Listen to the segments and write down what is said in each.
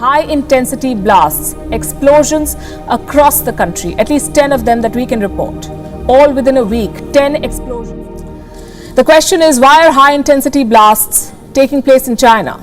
high-intensity blasts, explosions across the country, at least 10 of them that we can report. All within a week, 10 explosions. The question is, why are high-intensity blasts taking place in China?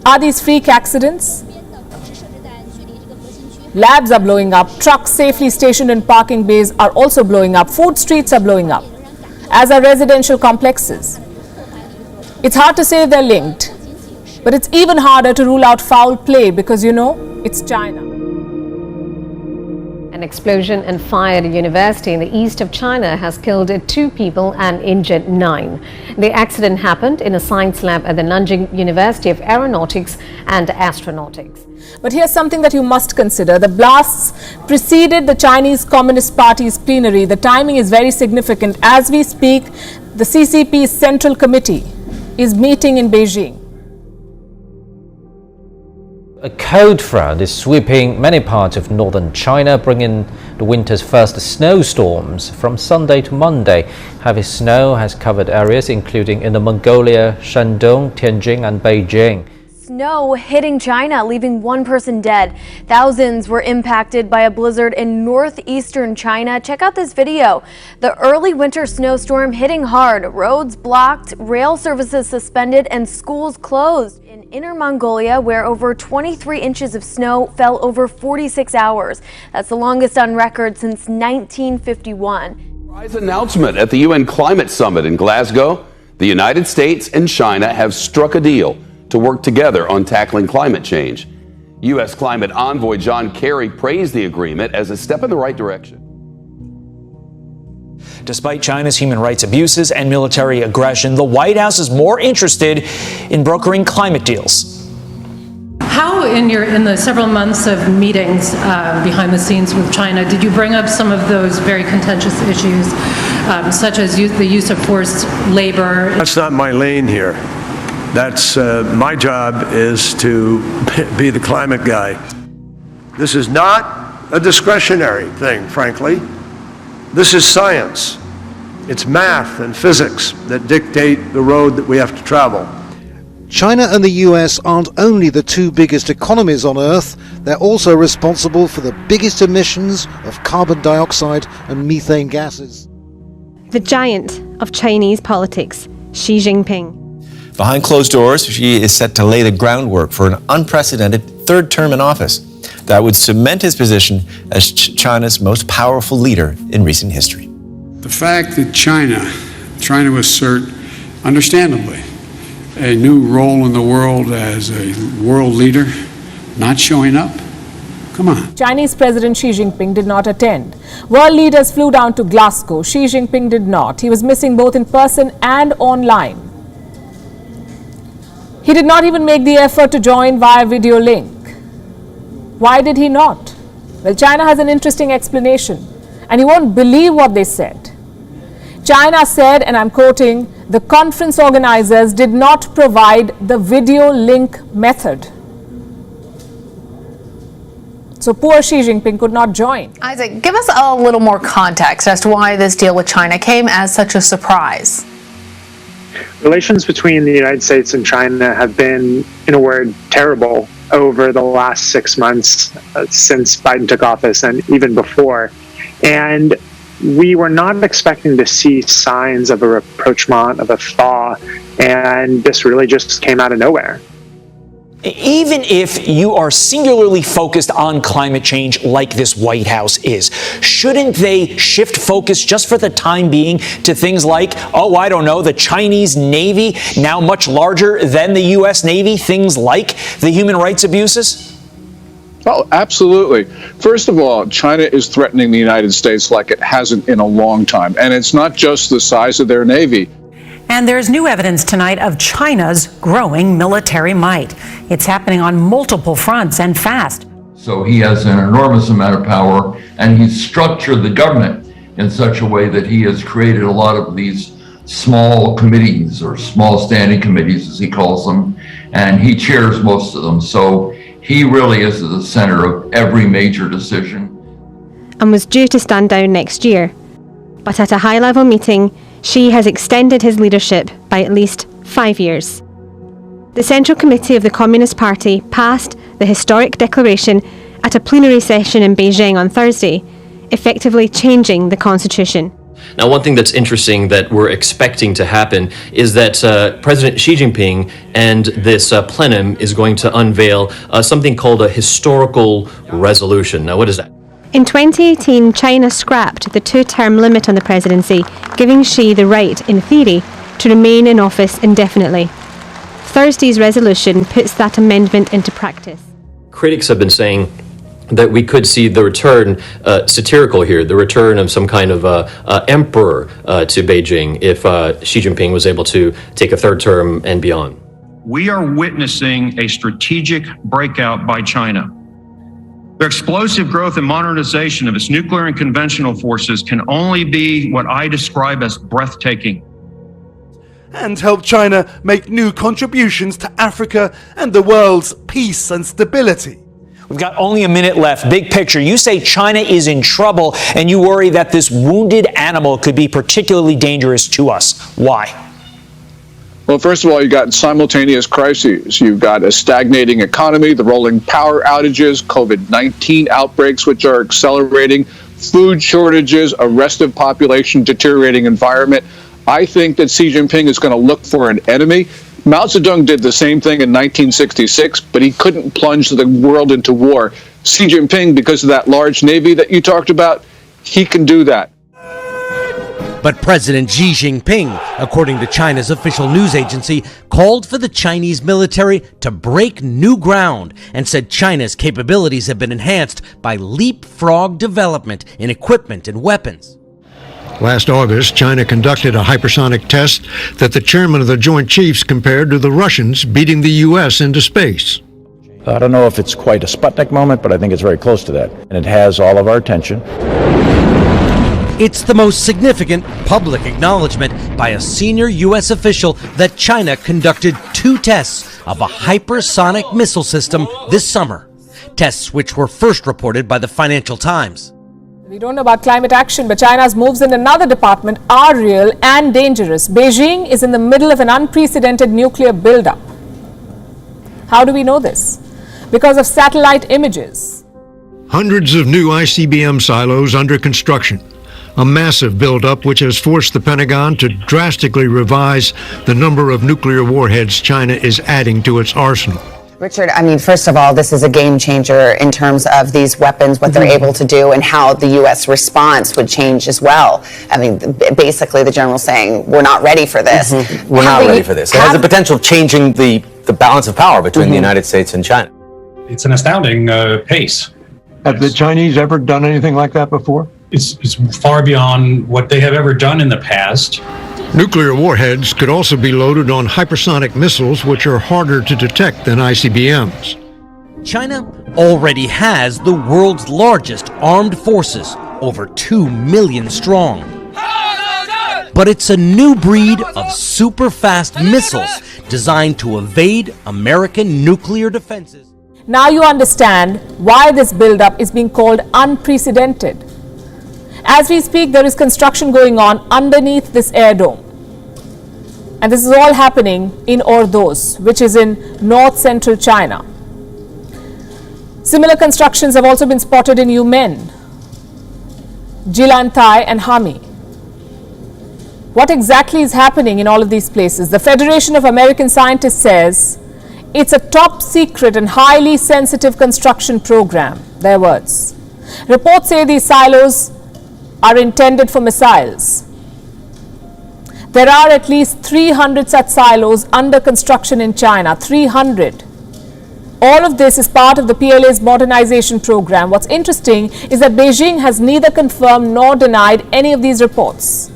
Are these freak accidents? Labs are blowing up, trucks safely stationed in parking bays are also blowing up, food streets are blowing up, as are residential complexes. It's hard to say they're linked, but it's even harder to rule out foul play because, it's China. An explosion and fire at a university in the east of China has killed 2 people and injured 9. The accident happened in a science lab at the Nanjing University of Aeronautics and Astronautics. But here's something that you must consider. The blasts preceded the Chinese Communist Party's plenary. The timing is very significant. As we speak, the CCP's Central Committee is meeting in Beijing. A cold front is sweeping many parts of northern China, bringing the winter's first snowstorms from Sunday to Monday. Heavy snow has covered areas including Inner Mongolia, Shandong, Tianjin and Beijing. Snow hitting China, leaving 1 person dead. Thousands were impacted by a blizzard in northeastern China. Check out this video. The early winter snowstorm hitting hard. Roads blocked, rail services suspended, and schools closed. In Inner Mongolia, where over 23 inches of snow fell over 46 hours. That's the longest on record since 1951. Surprise announcement at the UN Climate Summit in Glasgow. The United States and China have struck a deal to work together on tackling climate change. U.S. climate envoy John Kerry praised the agreement as a step in the right direction. Despite China's human rights abuses and military aggression, the White House is more interested in brokering climate deals. How, in the several months of meetings behind the scenes with China, did you bring up some of those very contentious issues, such as the use of forced labor? That's not my lane here. That's my job is to be the climate guy. This is not a discretionary thing, frankly. This is science. It's math and physics that dictate the road that we have to travel. China and the US aren't only the 2 biggest economies on Earth, they're also responsible for the biggest emissions of carbon dioxide and methane gases. The giant of Chinese politics, Xi Jinping. Behind closed doors, Xi is set to lay the groundwork for an unprecedented 3rd term in office that would cement his position as China's most powerful leader in recent history. The fact that China, trying to assert, understandably, a new role in the world as a world leader, not showing up, come on. Chinese President Xi Jinping did not attend. World leaders flew down to Glasgow. Xi Jinping did not. He was missing both in person and online. He did not even make the effort to join via video link. Why did he not? Well, China has an interesting explanation, and you won't believe what they said. China said, and I'm quoting, the conference organizers did not provide the video link method. So poor Xi Jinping could not join. Isaac, give us a little more context as to why this deal with China came as such a surprise. Relations between the United States and China have been, in a word, terrible over the last 6 months since Biden took office and even before. And we were not expecting to see signs of a rapprochement, of a thaw, and this really just came out of nowhere. Even if you are singularly focused on climate change like this White House is, shouldn't they shift focus just for the time being to things like, the Chinese Navy, now much larger than the U.S. Navy, things like the human rights abuses? Oh, absolutely. First of all, China is threatening the United States like it hasn't in a long time. And it's not just the size of their Navy. And there's new evidence tonight of China's growing military might. It's happening on multiple fronts and fast. So he has an enormous amount of power, and he's structured the government in such a way that he has created a lot of these small committees, or small standing committees as he calls them, and he chairs most of them. So he really is at the center of every major decision. And was due to stand down next year. But at a high-level meeting, Xi has extended his leadership by at least 5 years. The Central Committee of the Communist Party passed the historic declaration at a plenary session in Beijing on Thursday, effectively changing the constitution. Now, one thing that's interesting that we're expecting to happen is that President Xi Jinping and this plenum is going to unveil something called a historical resolution. Now, what is that? In 2018, China scrapped the two-term limit on the presidency, giving Xi the right, in theory, to remain in office indefinitely. Thursday's resolution puts that amendment into practice. Critics have been saying that we could see the return, satirical here, the return of some kind of emperor to Beijing if Xi Jinping was able to take a third term and beyond. We are witnessing a strategic breakout by China. Their explosive growth and modernization of its nuclear and conventional forces can only be what I describe as breathtaking. And help China make new contributions to Africa and the world's peace and stability. We've got only a minute left. Big picture. You say China is in trouble and you worry that this wounded animal could be particularly dangerous to us. Why? Well, first of all, you got simultaneous crises. You've got a stagnating economy, the rolling power outages, COVID-19 outbreaks, which are accelerating, food shortages, a restive population, deteriorating environment. I think that Xi Jinping is going to look for an enemy. Mao Zedong did the same thing in 1966, but he couldn't plunge the world into war. Xi Jinping, because of that large navy that you talked about, he can do that. But President Xi Jinping, according to China's official news agency, called for the Chinese military to break new ground and said China's capabilities have been enhanced by leapfrog development in equipment and weapons. Last August, China conducted a hypersonic test that the chairman of the Joint Chiefs compared to the Russians beating the U.S. into space. I don't know if it's quite a Sputnik moment, but I think it's very close to that. And it has all of our attention. It's the most significant public acknowledgement by a senior U.S. official that China conducted 2 tests of a hypersonic missile system this summer. Tests which were first reported by the Financial Times. We don't know about climate action, but China's moves in another department are real and dangerous. Beijing is in the middle of an unprecedented nuclear buildup. How do we know this? Because of satellite images. Hundreds of new ICBM silos under construction. A massive buildup which has forced the Pentagon to drastically revise the number of nuclear warheads China is adding to its arsenal. Richard, I mean, first of all, this is a game changer in terms of these weapons, what they're able to do, and how the U.S. response would change as well. I mean, basically, the general's saying, we're not ready for this. We're not ready for this. It has the potential of changing the balance of power between the United States and China. It's an astounding pace. Have the Chinese ever done anything like that before? It's far beyond what they have ever done in the past. Nuclear warheads could also be loaded on hypersonic missiles, which are harder to detect than ICBMs. China already has the world's largest armed forces, over 2 million strong. But it's a new breed of super-fast missiles designed to evade American nuclear defenses. Now you understand why this buildup is being called unprecedented. As we speak, there is construction going on underneath this air dome. And this is all happening in Ordos, which is in north-central China. Similar constructions have also been spotted in Yumen, Jilantai and Hami. What exactly is happening in all of these places? The Federation of American Scientists says it's a top secret and highly sensitive construction program, their words. Reports say these silos are intended for missiles. There are at least 300 such silos under construction in China, 300. All of this is part of the PLA's modernization program. What's interesting is that Beijing has neither confirmed nor denied any of these reports.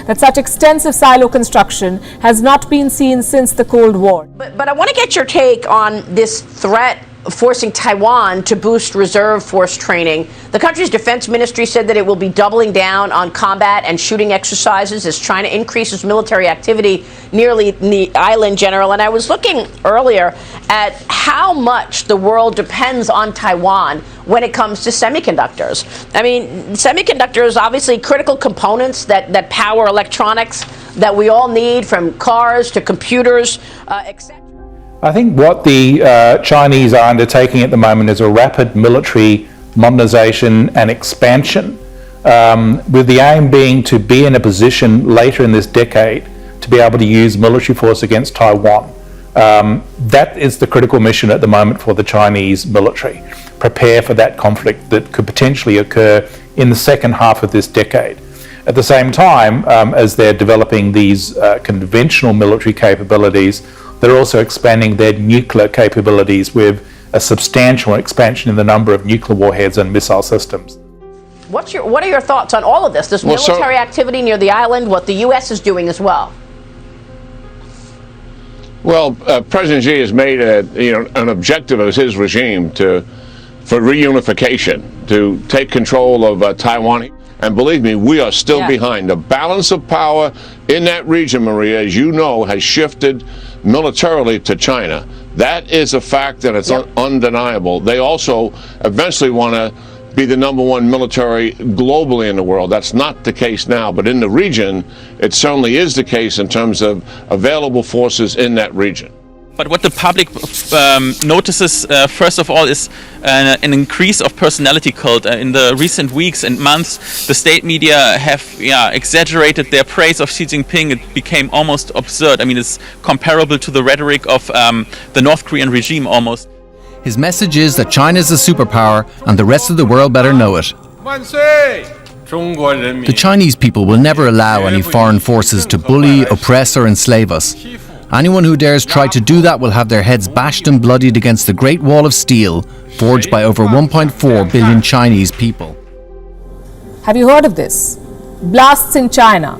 That such extensive silo construction has not been seen since the Cold War. But I want to get your take on this threat forcing Taiwan to boost reserve force training. The country's defense ministry said that it will be doubling down on combat and shooting exercises as China increases military activity nearly the island, General. And I was looking earlier at how much the world depends on Taiwan when it comes to semiconductors. I mean, semiconductors, obviously critical components that power electronics that we all need, from cars to computers, etc. I think what the Chinese are undertaking at the moment is a rapid military modernization and expansion, with the aim being to be in a position later in this decade to be able to use military force against Taiwan. That is the critical mission at the moment for the Chinese military. Prepare for that conflict that could potentially occur in the second half of this decade. At the same time, as they're developing these conventional military capabilities, they're also expanding their nuclear capabilities with a substantial expansion in the number of nuclear warheads and missile systems. What are your thoughts on all of this? This military activity near the island, what the U.S. is doing as well? Well, President Xi has made an objective of his regime for reunification, to take control of Taiwan. And believe me, we are still behind. The balance of power in that region, Maria, as you know, has shifted militarily to China. That is a fact, and it's undeniable. They also eventually want to be the #1 military globally in the world. That's not the case now, but in the region, it certainly is the case in terms of available forces in that region. But what the public notices, first of all, is an increase of personality cult. In the recent weeks and months, the state media have exaggerated their praise of Xi Jinping. It became almost absurd. I mean, it's comparable to the rhetoric of the North Korean regime almost. His message is that China is a superpower and the rest of the world better know it. The Chinese people will never allow any foreign forces to bully, oppress or enslave us. Anyone who dares try to do that will have their heads bashed and bloodied against the Great Wall of Steel, forged by over 1.4 billion Chinese people. Have you heard of this? Blasts in China.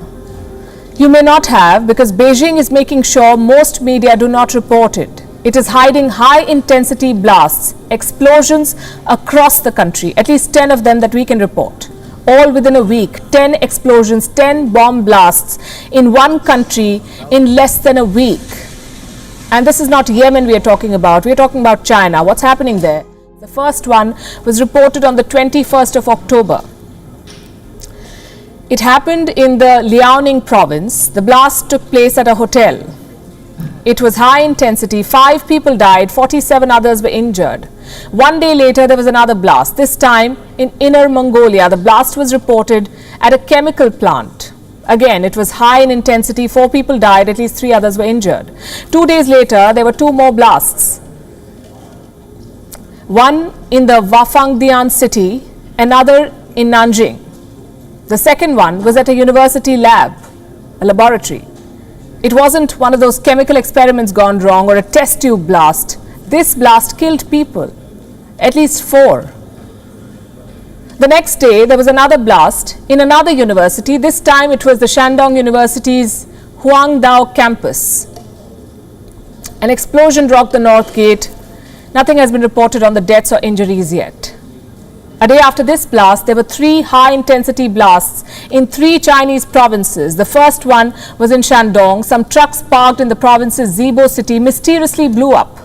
You may not have, because Beijing is making sure most media do not report it. It is hiding high-intensity blasts, explosions across the country, at least 10 of them that we can report. All within a week, 10 explosions, 10 bomb blasts in one country in less than a week. And this is not Yemen we are talking about. We are talking about China. What's happening there? The first one was reported on the 21st of October. It happened in the Liaoning province. The blast took place at a hotel. It was high intensity. 5 people died, 47 others were injured. One day later, there was another blast. This time in Inner Mongolia, the blast was reported at a chemical plant. Again, it was high in intensity. 4 people died, at least 3 others were injured. 2 days later, there were 2 more blasts. One in the Wafangdian city, another in Nanjing. The second one was at a university lab, a laboratory. It wasn't one of those chemical experiments gone wrong or a test tube blast. This blast killed people, at least 4. The next day, there was another blast in another university. This time it was the Shandong University's Huangdao campus. An explosion rocked the North Gate. Nothing has been reported on the deaths or injuries yet. A day after this blast, there were 3 high-intensity blasts in 3 Chinese provinces. The first one was in Shandong. Some trucks parked in the province's Zibo city mysteriously blew up.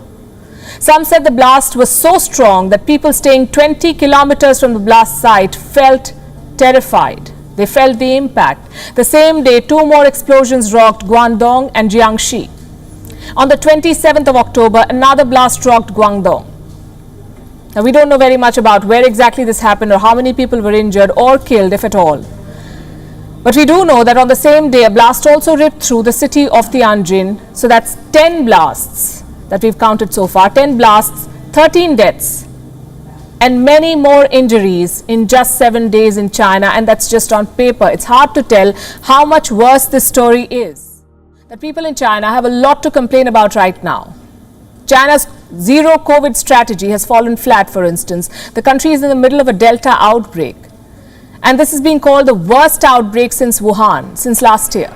Some said the blast was so strong that people staying 20 kilometers from the blast site felt terrified. They felt the impact. The same day, 2 more explosions rocked Guangdong and Jiangxi. On the 27th of October, another blast rocked Guangdong. Now, we don't know very much about where exactly this happened or how many people were injured or killed, if at all. But we do know that on the same day, a blast also ripped through the city of Tianjin. So that's 10 blasts that we've counted so far. 10 blasts, 13 deaths, and many more injuries in just 7 days in China. And that's just on paper. It's hard to tell how much worse this story is. That people in China have a lot to complain about right now. China's zero COVID strategy has fallen flat, for instance. The country is in the middle of a Delta outbreak. And this is being called the worst outbreak since Wuhan, since last year.